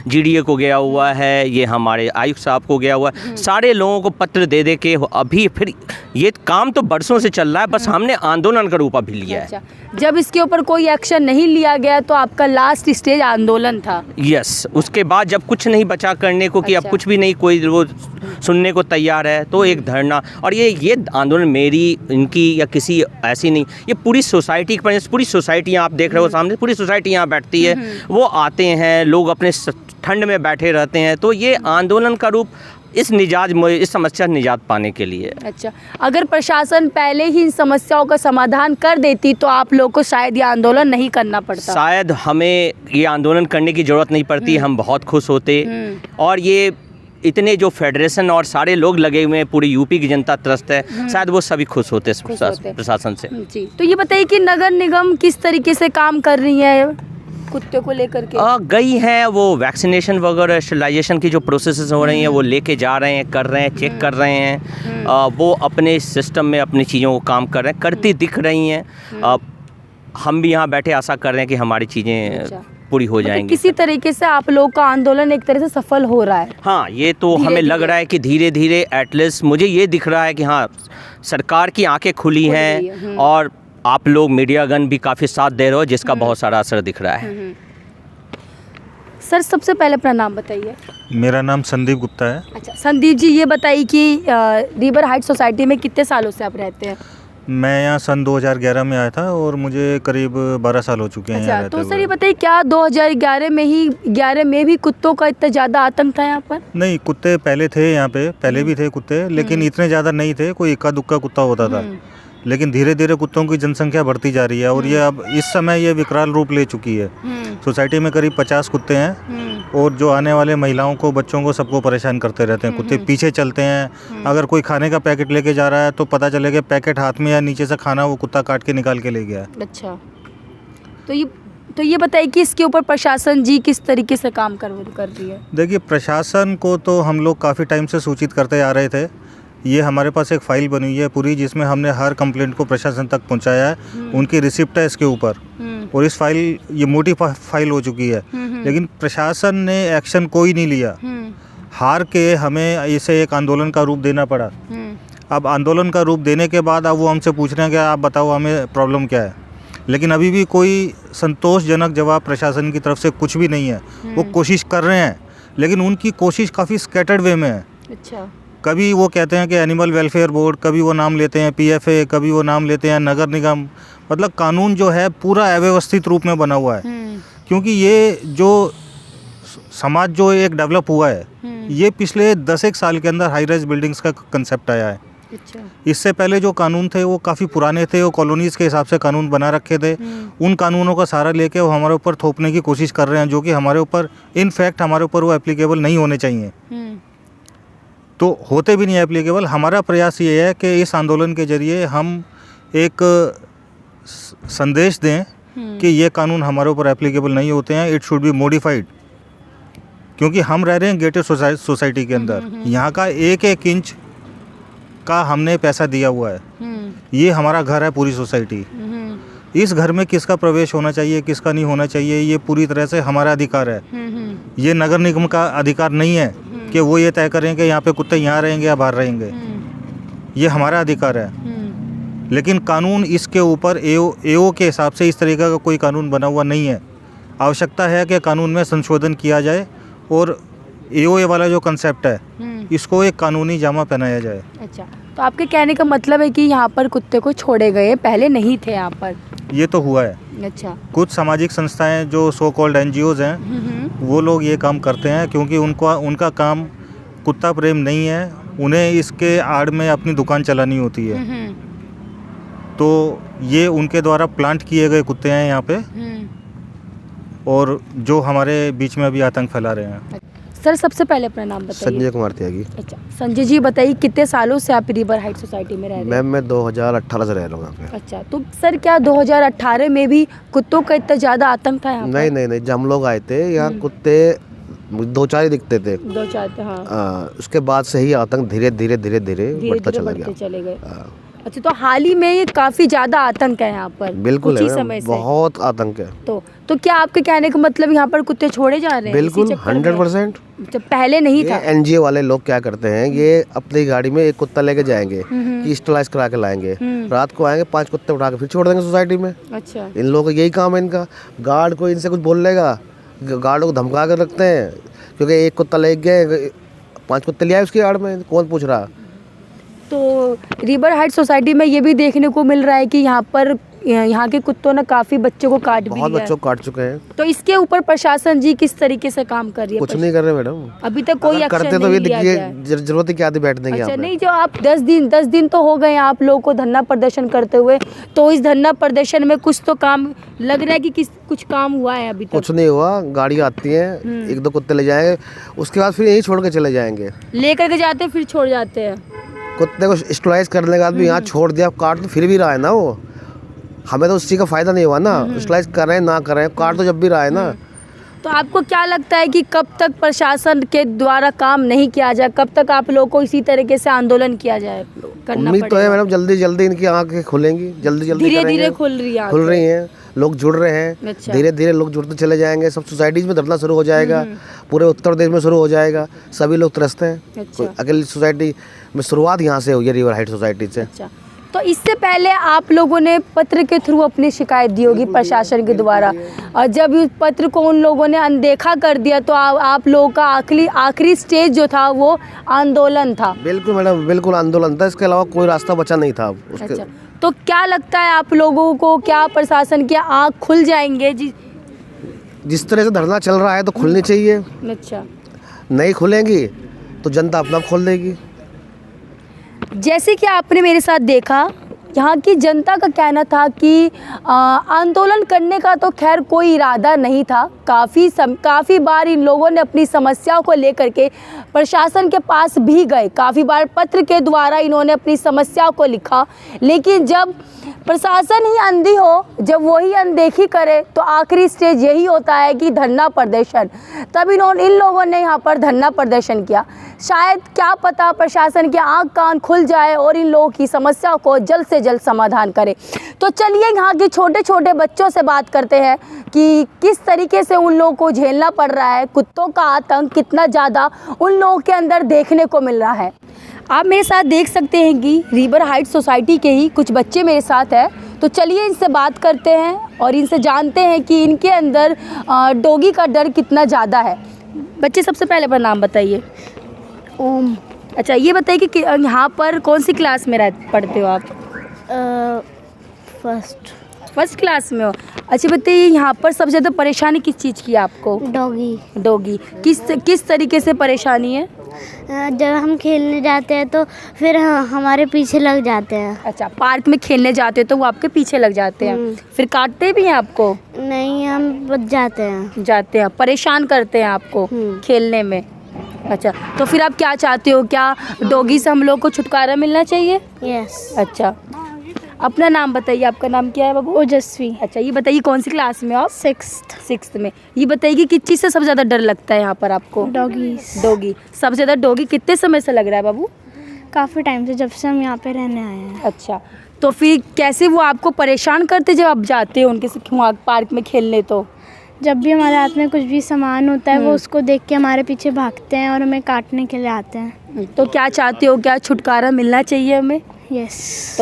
GDA को गया हुआ है, ये हमारे आयुक्त साहब को गया हुआ है। सारे लोगों को पत्र दे के अभी फिर ये काम तो बरसों से चल रहा है, बस हमने आंदोलन का रूप अभी लिया है। जब इसके ऊपर कोई एक्शन नहीं लिया गया तो आपका लास्ट स्टेज आंदोलन था? यस, उसके बाद जब कुछ नहीं बचा करने को कि अब अच्छा। कुछ भी नहीं कोई वो सुनने को तैयार है, तो एक धरना। और ये आंदोलन मेरी इनकी या किसी ऐसी नहीं, ये पूरी सोसाइटी की वजह से, पूरी सोसाइटी आप देख रहे हो सामने, पूरी सोसाइटी यहाँ बैठती है, वो आते हैं, लोग अपने ठंड में बैठे रहते हैं। तो ये आंदोलन का रूप इस समस्या से निजात पाने के लिए। अच्छा, अगर प्रशासन पहले ही इन समस्याओं का समाधान कर देती तो आप लोग को शायद ये आंदोलन नहीं करना पड़ता। शायद हमें ये आंदोलन करने की ज़रूरत नहीं पड़ती, हम बहुत खुश होते। और ये इतने जो फेडरेशन और सारे लोग लगे हुए हैं, पूरी यूपी की जनता त्रस्त है, शायद वो सभी खुश होते प्रशासन से। जी, तो ये बताइए कि नगर निगम किस तरीके से काम कर रही है कुत्ते को लेकर के? गई हैं वो वैक्सीनेशन वगैरह स्टरलाइजेशन की जो प्रोसेसेस हो रही हैं वो लेके जा रहे हैं, कर रहे हैं, चेक कर रहे हैं। वो अपने सिस्टम में अपनी चीज़ों को काम कर रहे हैं, करती दिख रही हैं। हम भी यहाँ बैठे आशा कर रहे हैं कि हमारी चीज़ें अच्छा। पूरी हो जाएंगी। किसी तरीके से आप लोग का आंदोलन एक तरह से सफल हो रहा है। हाँ, ये तो हमें लग रहा है कि धीरे धीरे एटलीस्ट मुझे ये दिख रहा है कि हाँ, सरकार की आंखें खुली हैं और आप लोग मीडियागण भी काफ़ी साथ दे रहे हो, जिसका बहुत सारा असर दिख रहा है। सर, सबसे पहले अपना नाम बताइए। मेरा नाम संदीप गुप्ता है। अच्छा संदीप जी, ये बताइए कि रिवर हाइट सोसाइटी में कितने सालों से आप रहते हैं? मैं यहाँ सन 2011 में आया था और मुझे करीब 12 साल हो चुके हैं यहाँ अच्छा, रहते तो सर हुए। ये बताइए क्या 2011 में भी कुत्तों का इतना ज़्यादा आतंक था यहाँ पर? नहीं, कुत्ते पहले थे यहाँ पे, पहले भी थे कुत्ते, लेकिन इतने ज़्यादा नहीं थे, कोई इक्का दुक्का कुत्ता होता था। लेकिन धीरे धीरे कुत्तों की जनसंख्या बढ़ती जा रही है और ये अब इस समय ये विकराल रूप ले चुकी है। सोसाइटी में करीब 50 कुत्ते हैं और जो आने वाले महिलाओं को, बच्चों को, सबको परेशान करते रहते हैं। कुत्ते पीछे चलते हैं, अगर कोई खाने का पैकेट लेके जा रहा है तो पता चलेगा पैकेट हाथ में या नीचे से खाना वो कुत्ता काट के निकाल के ले गया है। अच्छा, तो ये बताइए कि इसके ऊपर प्रशासन जी किस तरीके से काम कर रही है? देखिए, प्रशासन को तो हम लोग काफ़ी टाइम से सूचित करते आ रहे थे। ये हमारे पास एक फ़ाइल बनी हुई है पूरी, जिसमें हमने हर कंप्लेंट को प्रशासन तक पहुंचाया है। उनकी रिसिप्ट है इसके ऊपर और इस फाइल, ये मोटी फाइल हो चुकी है, लेकिन प्रशासन ने एक्शन कोई नहीं लिया। हार के हमें इसे एक आंदोलन का रूप देना पड़ा। अब आंदोलन का रूप देने के बाद अब वो हमसे पूछ रहे हैं कि आप बताओ हमें प्रॉब्लम क्या है, लेकिन अभी भी कोई संतोषजनक जवाब प्रशासन की तरफ से कुछ भी नहीं है। वो कोशिश कर रहे हैं, लेकिन उनकी कोशिश काफ़ी स्कैटर्ड वे में है। अच्छा, कभी वो कहते हैं कि एनिमल वेलफेयर बोर्ड, कभी वो नाम लेते हैं पीएफए, कभी वो नाम लेते हैं नगर निगम। मतलब कानून जो है पूरा अव्यवस्थित रूप में बना हुआ है, क्योंकि ये जो समाज जो एक डेवलप हुआ है, ये पिछले 10 साल के अंदर हाई राइज बिल्डिंग्स का कंसेप्ट आया है। अच्छा, इससे पहले जो कानून थे वो काफ़ी पुराने थे, वो कॉलोनीज़ के हिसाब से कानून बना रखे थे। उन कानूनों का सहारा लेके वो हमारे ऊपर थोपने की कोशिश कर रहे हैं, जो कि हमारे ऊपर इनफैक्ट हमारे ऊपर वो एप्लीकेबल नहीं होने चाहिए, तो होते भी नहीं एप्लीकेबल। हमारा प्रयास ये है कि इस आंदोलन के ज़रिए हम एक संदेश दें कि ये कानून हमारे ऊपर एप्लीकेबल नहीं होते हैं, इट शुड बी मॉडिफाइड। क्योंकि हम रह रहे हैं गेटेड सोसाइटी के अंदर, यहाँ का एक एक इंच का हमने पैसा दिया हुआ है। ये हमारा घर है, पूरी सोसाइटी। इस घर में किसका प्रवेश होना चाहिए, किसका नहीं होना चाहिए, ये पूरी तरह से हमारा अधिकार है। ये नगर निगम का अधिकार नहीं है कि वो ये तय करें कि यहाँ पे कुत्ते यहाँ रहेंगे या बाहर रहेंगे। ये हमारा अधिकार है। लेकिन कानून इसके ऊपर एओ के हिसाब से इस तरीके का कोई कानून बना हुआ नहीं है। आवश्यकता है कि कानून में संशोधन किया जाए और एओए वाला जो कंसेप्ट है इसको एक कानूनी जामा पहनाया जाए। अच्छा, तो आपके कहने का मतलब है कि यहाँ पर कुत्ते को छोड़े गए, पहले नहीं थे यहाँ पर? ये तो हुआ है। अच्छा, कुछ सामाजिक संस्थाएं जो सो कॉल्ड एनजीओज हैं, वो लोग ये काम करते हैं क्योंकि उनका काम कुत्ता प्रेम नहीं है, उन्हें इसके आड़ में अपनी दुकान चलानी होती है। तो ये उनके द्वारा प्लांट किए गए कुत्ते हैं यहाँ पे, और जो हमारे बीच में अभी आतंक फैला रहे हैं। सर, सबसे पहले अपना नाम बताइए। संजय कुमार त्यागी। अच्छा, संजय जी बताइए कितने सालों से आप रिवर हाइट सोसाइटी में रह रहे हैं? मैम, मैं 2018 से रह रहा हूँ यहाँ पे। अच्छा, तो सर क्या 2018 में भी कुत्तों का इतना ज़्यादा आतंक था यहाँ पर? नहीं, जब हम लोग आए थे यहाँ कुत्ते 2-4 ही दिखते थे। 2-4, हाँ। उसके बाद से ही आतंक धीरे धीरे बढ़ता चला बढ़ते गया। चले गए। अच्छा, तो हाल ही में ये काफ़ी ज़्यादा आतंक है यहाँ पर? बिल्कुल कुछ ही है, समय से। बहुत आतंक है। तो क्या आपके कहने का मतलब यहाँ पर कुत्ते छोड़े जा रहे हैं? बिल्कुल, इसी चक्कर में? 100%। जब पहले नहीं था। एनजीओ वाले लोग क्या करते हैं, ये अपनी गाड़ी में एक कुत्ता लेके जाएंगे कि स्टरलाइज करा के लाएंगे, रात को आएंगे 5 कुत्ते उठा के फिर छोड़ देंगे सोसाइटी में। अच्छा, इन लोगों का यही काम है इनका। गार्ड को इनसे कुछ बोल लेगा, गार्डों को धमका कर रखते हैं, क्योंकि एक कुत्ता ले गए 5 कुत्ते ले आए उसकी आड़ में, कौन पूछ रहा। तो रिवर हाइट सोसाइटी में ये भी देखने को मिल रहा है कि यहाँ के कुत्तों ने काफ़ी बच्चों को काट भी बहुत लिया है। बच्चों को काट चुके हैं। तो इसके ऊपर प्रशासन जी किस तरीके से काम कर रही है? कुछ नहीं कर रहे मैडम, अभी तक कोई अगर एक्शन करते तो नहीं ये लिया गया है। जरूरत ही क्या थी बैठने की अच्छा, यहाँ पे। नहीं, जो आप 10 दिन तो हो गए हैं आप लोगों को धरना प्रदर्शन करते हुए, तो इस धरना प्रदर्शन में कुछ तो काम लग रहा है कि कुछ काम हुआ है अभी तक? कुछ नहीं हुआ, गाड़ी आती है 1-2 कुत्ते ले जाएंगे, उसके बाद फिर यहीं छोड़ के चले जाएंगे। लेकर के जाते हैं फिर छोड़ जाते हैं। कुत्ते को स्टलाइज करने के बाद भी यहाँ छोड़ दिया, काट तो फिर भी रहा है ना वो, हमें तो उस चीज़ का फ़ायदा नहीं हुआ ना। स्टलाइज कर रहे हैं ना कर रहे हैं, काट तो जब भी रहा है ना। तो आपको क्या लगता है कि कब तक प्रशासन के द्वारा काम नहीं किया जाए, कब तक आप लोगों को इसी तरीके से आंदोलन किया जाए, करना उम्मीद तो है पड़ेगा? मैडम जल्दी जल्दी इनकी आँखें खुलेंगी, जल्दी जल्दी धीरे करेंगे। धीरे खुल रही है खुल आंखें। रही हैं, लोग जुड़ रहे हैं, अच्छा। धीरे धीरे लोग जुड़ते चले जाएंगे, सब सोसाइटीज़ में धरना शुरू हो जाएगा, पूरे उत्तर प्रदेश में शुरू हो जाएगा, सभी लोग तरसते हैं। अच्छा। अकेली सोसाइटी में शुरुआत यहाँ से हुई है, रिवर हाइट सोसाइटी से। अच्छा, तो इससे पहले आप लोगों ने पत्र के थ्रू अपनी शिकायत दी होगी प्रशासन के द्वारा, और जब इस पत्र को उन लोगों ने अनदेखा कर दिया तो आप लोगों का आखिरी स्टेज जो था वो आंदोलन था। बिल्कुल मैडम, बिल्कुल आंदोलन था, इसके अलावा कोई रास्ता बचा नहीं था उसके। अच्छा, तो क्या लगता है आप लोगों को, क्या प्रशासन की आँख खुल जाएंगे जी? जिस तरह से धरना चल रहा है तो खुलनी चाहिए, अच्छा, नहीं खुलेंगी तो जनता अपना खोल देगी। जैसे कि आपने मेरे साथ देखा, यहाँ की जनता का कहना था कि आंदोलन करने का तो खैर कोई इरादा नहीं था। काफ़ी बार इन लोगों ने अपनी समस्याओं को लेकर के प्रशासन के पास भी गए, काफ़ी बार पत्र के द्वारा इन्होंने अपनी समस्याओं को लिखा, लेकिन जब प्रशासन ही अंधी हो, जब वही अनदेखी करे, तो आखिरी स्टेज यही होता है कि धरना प्रदर्शन। तब इन लोगों ने यहाँ पर धरना प्रदर्शन किया। शायद क्या पता प्रशासन के आँख कान खुल जाए और इन लोगों की समस्या को जल्द से जल्द समाधान करे। तो चलिए यहाँ के छोटे छोटे बच्चों से बात करते हैं कि किस तरीके से उन लोगों को झेलना पड़ रहा है, कुत्तों का आतंक कितना ज़्यादा उन लोगों के अंदर देखने को मिल रहा है। आप मेरे साथ देख सकते हैं कि रिवर हाइट सोसाइटी के ही कुछ बच्चे मेरे साथ हैं, तो चलिए इनसे बात करते हैं और इनसे जानते हैं कि इनके अंदर डॉगी का डर कितना ज़्यादा है। बच्चे, सबसे पहले अपना नाम बताइए। ओम। अच्छा, ये बताइए कि यहाँ पर कौन सी क्लास में पढ़ते हो आप? फर्स्ट क्लास में हो। अच्छा, बताइए यहाँ पर सबसे ज़्यादा परेशानी किस चीज़ की है आपको? डॉगी। किस तरीके से परेशानी है? जब हम खेलने जाते हैं तो फिर हमारे पीछे लग जाते हैं। अच्छा, पार्क में खेलने जाते हो तो वो आपके पीछे लग जाते हैं, फिर काटते भी हैं आपको? नहीं, हम बच जाते हैं। परेशान करते हैं आपको खेलने में। अच्छा, तो फिर आप क्या चाहते हो, क्या डॉगी से हम लोग को छुटकारा मिलना चाहिए? यस। अच्छा, अपना नाम बताइए, आपका नाम क्या है बाबू? ओजस्वी। अच्छा, ये बताइए कौन सी क्लास में हो आप? 6th में। ये बताइए कि किस चीज़ से सबसे ज़्यादा डर लगता है यहाँ पर आपको? डॉगी। सबसे ज़्यादा डॉगी कितने समय से लग रहा है बाबू? काफ़ी टाइम से, जब से हम यहाँ पे रहने आए हैं। अच्छा, तो फिर कैसे वो आपको परेशान करते जब आप जाते हो उनके साथ पार्क में खेलने? तो जब भी हमारे हाथ में कुछ भी सामान होता है वो उसको देख के हमारे पीछे भागते हैं और हमें काटने के लिए आते हैं। तो क्या चाहते हो, क्या छुटकारा मिलना चाहिए हमें? यस।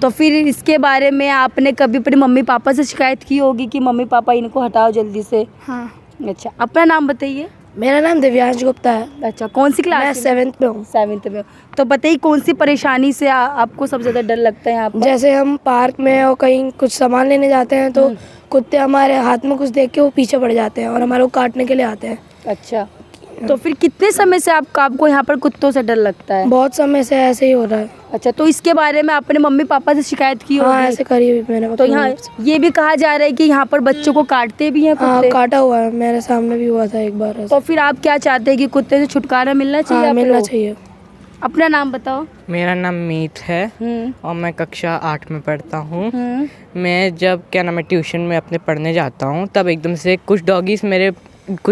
तो फिर इसके बारे में आपने कभी अपने मम्मी पापा से शिकायत की होगी कि मम्मी पापा इनको हटाओ जल्दी से? हाँ। अच्छा, अपना नाम बताइए। मेरा नाम दिव्यांश गुप्ता है। अच्छा, कौन सी क्लास? मैं 7th में हूँ। 7th में हो। तो बताइए कौन सी परेशानी से आपको सबसे ज़्यादा डर लगता है यहाँ पर? जैसे हम पार्क में और कहीं कुछ सामान लेने जाते हैं तो कुत्ते हमारे हाथ में कुछ देख के वो पीछे पड़ जाते हैं और हमारे को काटने के लिए आते हैं। अच्छा, तो फिर कितने समय से आपको यहाँ पर कुत्तों से डर लगता है? बहुत समय से ऐसे ही हो रहा है। अच्छा, तो इसके बारे में आपने मम्मी पापा से शिकायत की होगी? हाँ, ऐसे करी हुई मैंने। तो यहाँ ये भी कहा जा रहा है कि यहाँ पर बच्चों को काटते भी हैं हाँ, कुत्ते? काटा हुआ है, मेरे सामने भी हुआ था एक बार ऐसा। तो फिर आप क्या चाहते हैं कि कुत्ते से छुटकारा मिलना चाहिए? हाँ, आप मिलना लोग? चाहिए। अपना नाम बताओ। मेरा नाम मीत है और मैं कक्षा 8 में पढ़ता हूँ। मैं जब ट्यूशन में अपने पढ़ने जाता हूँ तब एकदम से कुछ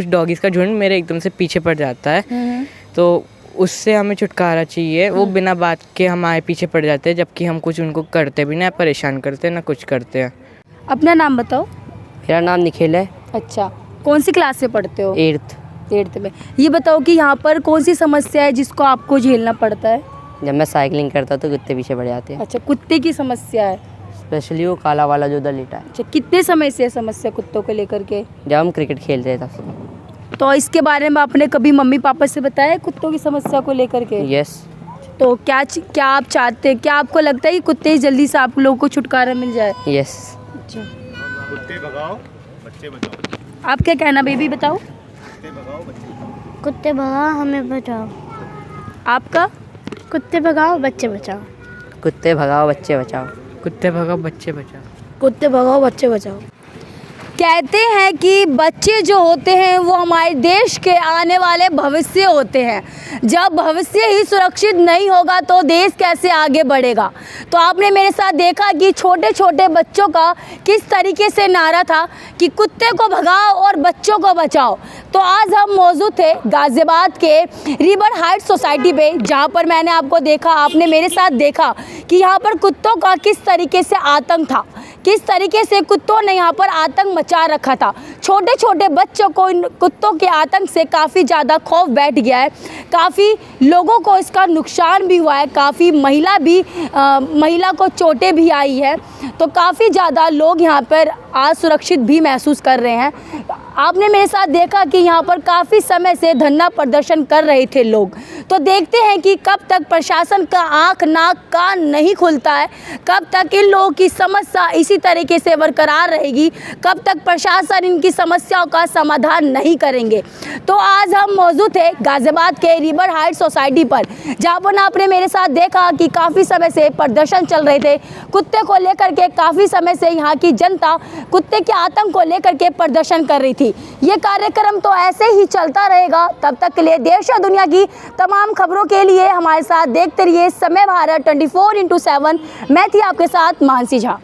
डॉगीज़ का झुंड मेरे एकदम से पीछे पड़ जाता है, तो उससे हमें छुटकारा चाहिए। वो बिना बात के हमारे पीछे पड़ जाते हैं, जबकि हम कुछ उनको करते भी ना परेशान करते ना कुछ करते हैं। अपना नाम बताओ। मेरा नाम निखिल है। अच्छा, कौन सी क्लास से पढ़ते हो? 8th में। ये बताओ कि यहाँ पर कौन सी समस्या है जिसको आपको झेलना पड़ता है? जब मैं साइकिलिंग करता तो कुत्ते पीछे पड़ जाते हैं। अच्छा, कुत्ते की समस्या है। स्पेशली वो काला वाला जो दलिता है। अच्छा, कितने समय से है समस्या कुत्तों को लेकर के? जब हम क्रिकेट खेलते हैं तब से। तो इसके बारे में आपने कभी मम्मी पापा से बताया है कुत्तों की समस्या को लेकर के? यस। तो क्या आप चाहते हैं, क्या आपको लगता है कि कुत्ते जल्दी से आप लोगों को छुटकारा मिल जाए? यस। अच्छा, कुत्ते भगाओ बच्चे बचाओ। आप क्या कहना बेबी, बताओ। कुत्ते भगाओ हमें बचाओ। आपका? कुत्ते भगाओ बच्चे बचाओ। कुत्ते भगाओ बच्चे बचाओ। कुत्ते भगाओ बच्चे बचाओ। कुत्ते भगाओ बच्चे बचाओ। कहते हैं कि बच्चे जो होते हैं वो हमारे देश के आने वाले भविष्य होते हैं। जब भविष्य ही सुरक्षित नहीं होगा तो देश कैसे आगे बढ़ेगा। तो आपने मेरे साथ देखा कि छोटे छोटे बच्चों का किस तरीके से नारा था कि कुत्ते को भगाओ और बच्चों को बचाओ। तो आज हम मौजूद थे गाज़ियाबाद के रिवर हाइट सोसाइटी पे, जहाँ पर मैंने आपको देखा, आपने मेरे साथ देखा कि यहाँ पर कुत्तों का किस तरीके से आतंक था, किस तरीके से कुत्तों ने यहाँ पर आतंक मचा रखा था। छोटे छोटे बच्चों को इन कुत्तों के आतंक से काफ़ी ज़्यादा खौफ बैठ गया है, काफ़ी लोगों को इसका नुकसान भी हुआ है, काफ़ी महिला को चोटें भी आई है। तो काफ़ी ज़्यादा लोग यहाँ पर असुरक्षित भी महसूस कर रहे हैं। आपने मेरे साथ देखा कि यहाँ पर काफ़ी समय से धरना प्रदर्शन कर रहे थे लोग। तो देखते हैं कि कब तक प्रशासन का आँख नाक कान नहीं खुलता है, कब तक इन लोगों की समस्या इसी तरीके से बरकरार रहेगी, कब तक प्रशासन इनकी समस्याओं का समाधान नहीं करेंगे। तो आज हम मौजूद थे गाज़ियाबाद के रिवर हाइट सोसाइटी पर, जहाँ पर आपने मेरे साथ देखा कि काफ़ी समय से प्रदर्शन चल रहे थे कुत्ते को लेकर के। काफ़ी समय से यहाँ की जनता कुत्ते के आतंक को लेकर के प्रदर्शन कर रही थी। ये कार्यक्रम तो ऐसे ही चलता रहेगा। तब तक के लिए देश और दुनिया की तमाम खबरों के लिए हमारे साथ देखते रहिए समय भारत 24x7। मैं थी आपके साथ मानसी झा।